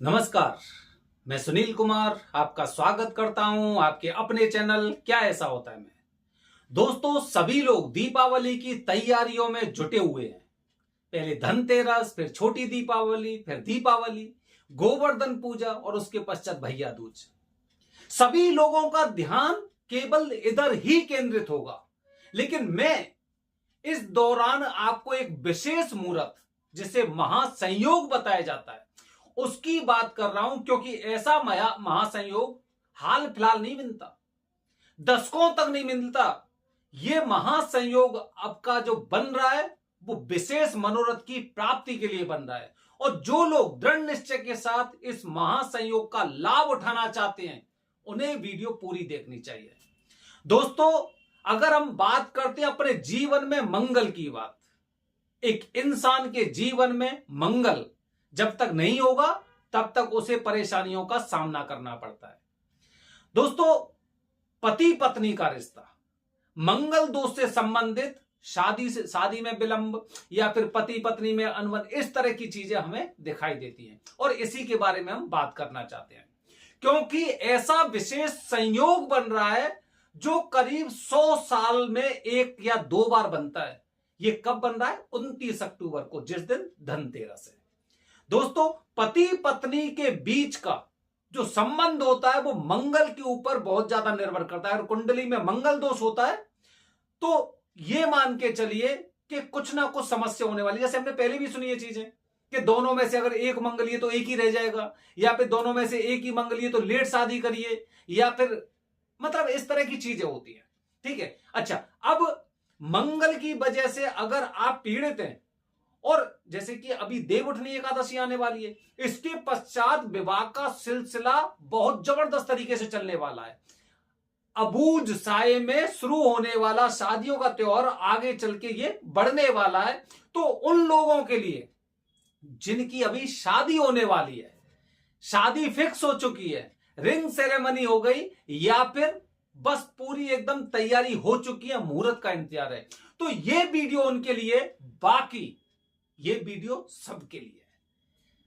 नमस्कार। मैं सुनील कुमार आपका स्वागत करता हूं आपके अपने चैनल क्या ऐसा होता है में। दोस्तों, सभी लोग दीपावली की तैयारियों में जुटे हुए हैं। पहले धनतेरस, फिर छोटी दीपावली, फिर दीपावली, गोवर्धन पूजा और उसके पश्चात भैया दूज। सभी लोगों का ध्यान केवल इधर ही केंद्रित होगा, लेकिन मैं इस दौरान आपको एक विशेष मुहूर्त, जिसे महासंयोग बताया जाता है, उसकी बात कर रहा हूं, क्योंकि ऐसा महासंयोग हाल फिलहाल नहीं मिलता, दशकों तक नहीं मिलता। यह महासंयोग अब का जो बन रहा है वो विशेष मनोरथ की प्राप्ति के लिए बन रहा है। और जो लोग दृढ़ निश्चय के साथ इस महासंयोग का लाभ उठाना चाहते हैं, उन्हें वीडियो पूरी देखनी चाहिए। दोस्तों, अगर हम बात करते हैं अपने जीवन में मंगल की बात, एक इंसान के जीवन में मंगल जब तक नहीं होगा तब तक उसे परेशानियों का सामना करना पड़ता है। दोस्तों, पति पत्नी का रिश्ता मंगल दोष से संबंधित, शादी में विलंब या फिर पति पत्नी में अनबन, इस तरह की चीजें हमें दिखाई देती हैं और इसी के बारे में हम बात करना चाहते हैं, क्योंकि ऐसा विशेष संयोग बन रहा है जो करीब 100 साल में एक या दो बार बनता है। यह कब बन रहा है? 29 अक्टूबर को, जिस दिन धनतेरस है। दोस्तों, पति पत्नी के बीच का जो संबंध होता है वो मंगल के ऊपर बहुत ज्यादा निर्भर करता है। और कुंडली में मंगल दोष होता है तो ये मान के चलिए कि कुछ ना कुछ समस्या होने वाली। जैसे हमने पहले भी सुनी ये चीजें कि दोनों में से अगर एक मंगलीय तो एक ही रह जाएगा, या फिर दोनों में से एक ही मंगलीय तो लेट शादी करिए, या फिर मतलब इस तरह की चीजें होती है। ठीक है, अच्छा, अब मंगल की वजह से अगर आप पीड़ित हैं, और जैसे कि अभी देवउठनी एकादशी आने वाली है, इसके पश्चात विवाह का सिलसिला बहुत जबरदस्त तरीके से चलने वाला है। अबूझ साये में शुरू होने वाला शादियों का त्योहार आगे चल के ये बढ़ने वाला है। तो उन लोगों के लिए जिनकी अभी शादी होने वाली है, शादी फिक्स हो चुकी है, रिंग सेरेमनी हो गई, या फिर बस पूरी एकदम तैयारी हो चुकी है, मुहूर्त का इंतजार है, तो ये वीडियो उनके लिए, बाकी ये वीडियो सबके लिए है,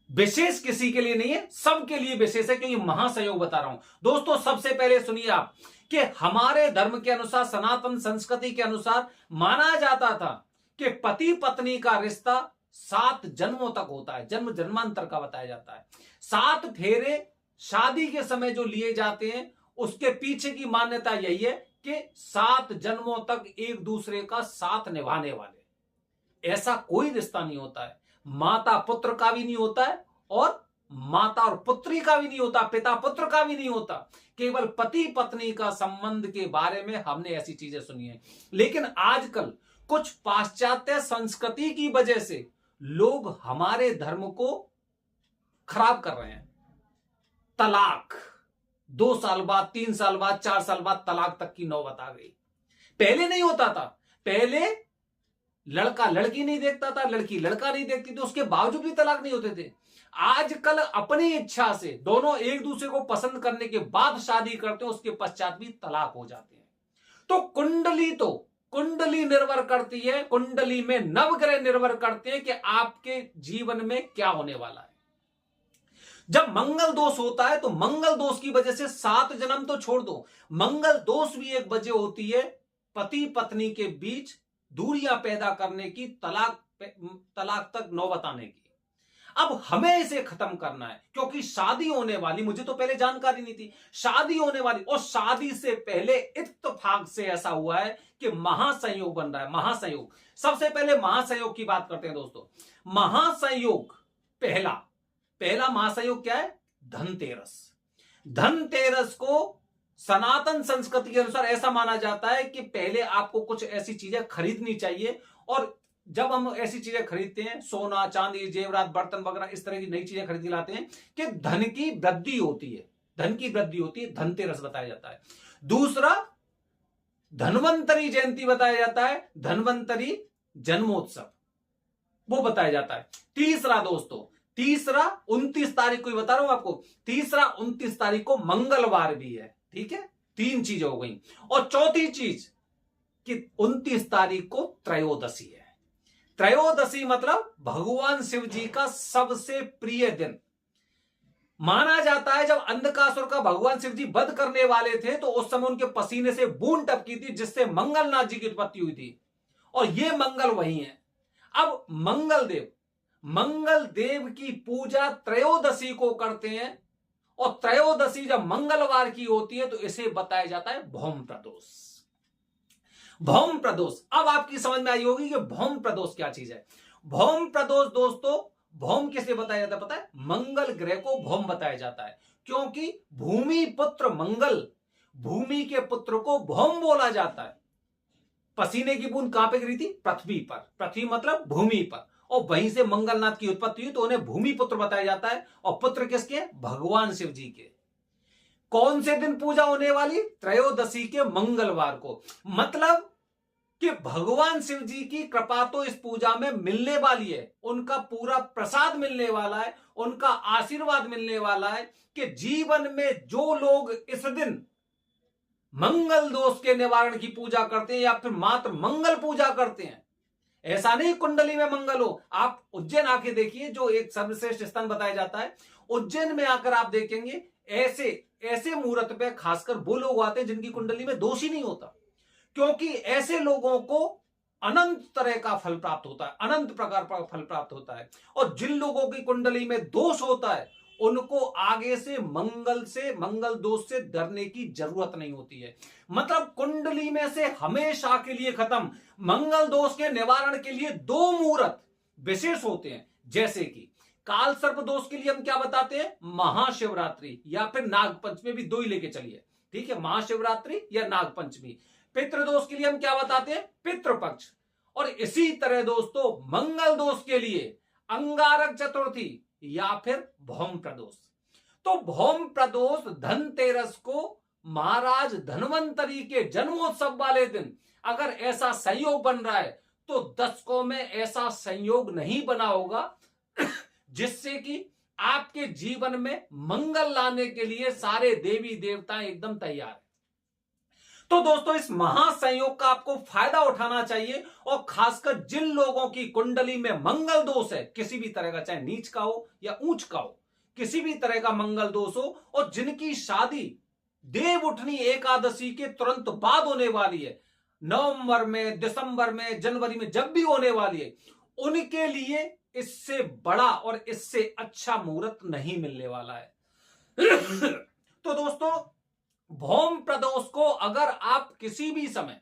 विशेष किसी के लिए नहीं है, सबके लिए विशेष है, क्योंकि महासंयोग बता रहा हूं। दोस्तों, सबसे पहले सुनिए आप कि हमारे धर्म के अनुसार, सनातन संस्कृति के अनुसार माना जाता था कि पति पत्नी का रिश्ता 7 जन्मों तक होता है, जन्म जन्मांतर का बताया जाता है। 7 फेरे शादी के समय जो लिए जाते हैं, उसके पीछे की मान्यता यही है कि 7 जन्मों तक एक दूसरे का साथ निभाने वाले। ऐसा कोई रिश्ता नहीं होता है, माता पुत्र का भी नहीं होता है, और माता और पुत्री का भी नहीं होता, पिता पुत्र का भी नहीं होता। केवल पति पत्नी का संबंध के बारे में हमने ऐसी चीजें सुनी है। लेकिन आजकल कुछ पाश्चात्य संस्कृति की वजह से लोग हमारे धर्म को खराब कर रहे हैं। तलाक 2 साल बाद, 3 साल बाद, 4 साल बाद तलाक तक की नौबत आ गई। पहले नहीं होता था, पहले लड़का लड़की नहीं देखता था, लड़की लड़का नहीं देखती थी, उसके बावजूद भी तलाक नहीं होते थे। आजकल अपनी इच्छा से दोनों एक दूसरे को पसंद करने के बाद शादी करते हैं, उसके पश्चात भी तलाक हो जाते हैं। तो कुंडली निर्भर करती है, कुंडली में नवग्रह निर्भर करते हैं कि आपके जीवन में क्या होने वाला है। जब मंगल दोष होता है तो मंगल दोष की वजह से 7 जन्म तो छोड़ दो, मंगल दोष भी एक वजह होती है पति पत्नी के बीच दूरियां पैदा करने की, तलाक तक नौबत आने की। अब हमें इसे खत्म करना है, क्योंकि शादी होने वाली, मुझे तो पहले जानकारी नहीं थी, शादी होने वाली, और शादी से पहले इत्तेफाक से ऐसा हुआ है कि महासंयोग बन रहा है। महासंयोग, सबसे पहले महासंयोग की बात करते हैं दोस्तों। महासंयोग, पहला महासंयोग क्या है? धनतेरस। धनतेरस को सनातन संस्कृति के अनुसार ऐसा माना जाता है कि पहले आपको कुछ ऐसी चीजें खरीदनी चाहिए, और जब हम ऐसी चीजें खरीदते हैं, सोना चांदी जेवरात बर्तन वगैरह इस तरह की नई चीजें खरीद लाते हैं, कि धन की वृद्धि होती है, धन की वृद्धि होती है, धनतेरस बताया जाता है। दूसरा, धन्वंतरी जयंती बताया जाता है, धन्वंतरी जन्मोत्सव वो बताया जाता है। तीसरा दोस्तों, 29 तारीख को ही बता रहा हूं आपको, 29 तारीख को मंगलवार भी है। ठीक है, 3 चीजें हो गई। और चौथी चीज कि 29 तारीख को त्रयोदशी है। त्रयोदशी मतलब भगवान शिव जी का सबसे प्रिय दिन। माना जाता है जब अंधकासुर का भगवान शिव जी वध करने वाले थे तो उस समय उनके पसीने से बूंद टपकी थी, जिससे मंगलनाथ जी की उत्पत्ति हुई थी। और ये मंगल वही है। अब मंगल देव की पूजा त्रयोदशी को करते हैं, और त्रयोदशी जब मंगलवार की होती है तो इसे बताया जाता है भौम प्रदोष। भौम प्रदोष अब आपकी समझ में आई होगी कि भौम प्रदोष क्या चीज है। भौम प्रदोष दोस्तों, भौम किसे बताया जाता है पता है? मंगल ग्रह को भौम बताया जाता है, क्योंकि भूमि पुत्र मंगल, भूमि के पुत्र को भौम बोला जाता है। पसीने की बूंद कहां पे गिरी थी? पृथ्वी पर। पृथ्वी मतलब भूमि पर, और वहीं से मंगलनाथ की उत्पत्ति हुई, तो उन्हें भूमि पुत्र बताया जाता है। और पुत्र किसके? भगवान शिव जी के। कौन से दिन पूजा होने वाली? त्रयोदशी के मंगलवार को। मतलब कि भगवान शिव जी की कृपा तो इस पूजा में मिलने वाली है, उनका पूरा प्रसाद मिलने वाला है, उनका आशीर्वाद मिलने वाला है कि जीवन में जो लोग इस दिन मंगल दोष के निवारण की पूजा करते हैं या फिर मात्र मंगल पूजा करते हैं, ऐसा नहीं कुंडली में मंगल हो। आप उज्जैन आके देखिए, जो एक सर्वश्रेष्ठ स्थान बताया जाता है, उज्जैन में आकर आप देखेंगे ऐसे ऐसे मुहूर्त पे खासकर वो लोग आते हैं जिनकी कुंडली में दोष ही नहीं होता, क्योंकि ऐसे लोगों को अनंत तरह का फल प्राप्त होता है, अनंत प्रकार का फल प्राप्त होता है। और जिन लोगों की कुंडली में दोष होता है उनको आगे से मंगल दोष से डरने की जरूरत नहीं होती है। मतलब कुंडली में से हमेशा के लिए खत्म। मंगल दोष के निवारण के लिए 2 मुहूर्त विशेष होते हैं, जैसे कि काल सर्प दोष के लिए हम क्या बताते हैं? महाशिवरात्रि या फिर नागपंचमी, भी 2 ही लेके चलिए, ठीक है, महाशिवरात्रि या नागपंचमी। पितृदोष के लिए हम क्या बताते हैं? पितृपक्ष। और इसी तरह दोस्तों मंगल दोष के लिए अंगारक चतुर्थी या फिर भौम प्रदोष। तो भौम प्रदोष धनतेरस को महाराज धन्वंतरी के जन्मोत्सव वाले दिन अगर ऐसा संयोग बन रहा है तो दशकों में ऐसा संयोग नहीं बना होगा जिससे कि आपके जीवन में मंगल लाने के लिए सारे देवी देवता एकदम तैयार है। तो दोस्तों इस महासंयोग का आपको फायदा उठाना चाहिए, और खासकर जिन लोगों की कुंडली में मंगल दोष है किसी भी तरह का, चाहे नीच का हो या ऊंच का हो, किसी भी तरह का मंगल दोष हो, और जिनकी शादी देव उठनी एकादशी के तुरंत बाद होने वाली है, नवंबर में, दिसंबर में, जनवरी में, जब भी होने वाली है, उनके लिए इससे बड़ा और इससे अच्छा मुहूर्त नहीं मिलने वाला है। तो दोस्तों भौम प्रदोष को अगर आप किसी भी समय,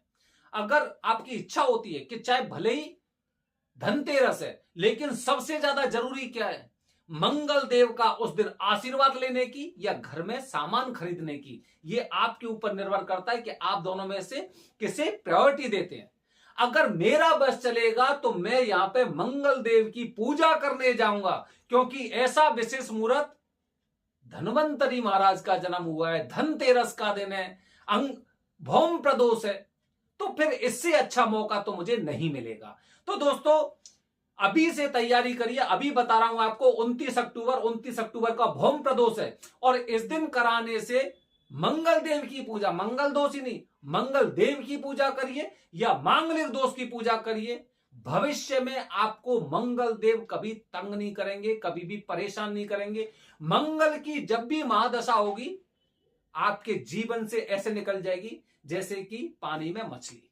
अगर आपकी इच्छा होती है कि चाहे भले ही धनतेरस है, लेकिन सबसे ज्यादा जरूरी क्या है? मंगल देव का उस दिन आशीर्वाद लेने की या घर में सामान खरीदने की। ये आपके ऊपर निर्भर करता है कि आप दोनों में से किसे प्रायोरिटी देते हैं। अगर मेरा बस चलेगा तो मैं यहां पे मंगल देव की पूजा करने जाऊंगा, क्योंकि ऐसा विशेष मुहूर्त, धन्वंतरी महाराज का जन्म हुआ है, धनतेरस का दिन है, भौम प्रदोष है, तो फिर इससे अच्छा मौका तो मुझे नहीं मिलेगा। तो दोस्तों अभी से तैयारी करिए। अभी बता रहा हूं आपको 29 अक्टूबर का भौम प्रदोष है, और इस दिन कराने से मंगल देव की पूजा, मंगल दोष ही नहीं, मंगल देव की पूजा करिए या मांगलिक दोष की पूजा करिए। भविष्य में आपको मंगल देव कभी तंग नहीं करेंगे, कभी भी परेशान नहीं करेंगे। मंगल की जब भी महादशा होगी आपके जीवन से ऐसे निकल जाएगी जैसे कि पानी में मछली।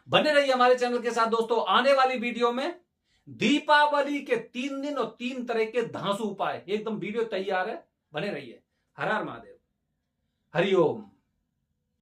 बने रहिए हमारे चैनल के साथ दोस्तों। आने वाली वीडियो में दीपावली के 3 दिन और 3 तरह के धांसू उपाय, एकदम वीडियो तैयार है, बने रहिए। हर हर महादेव, हरिओम।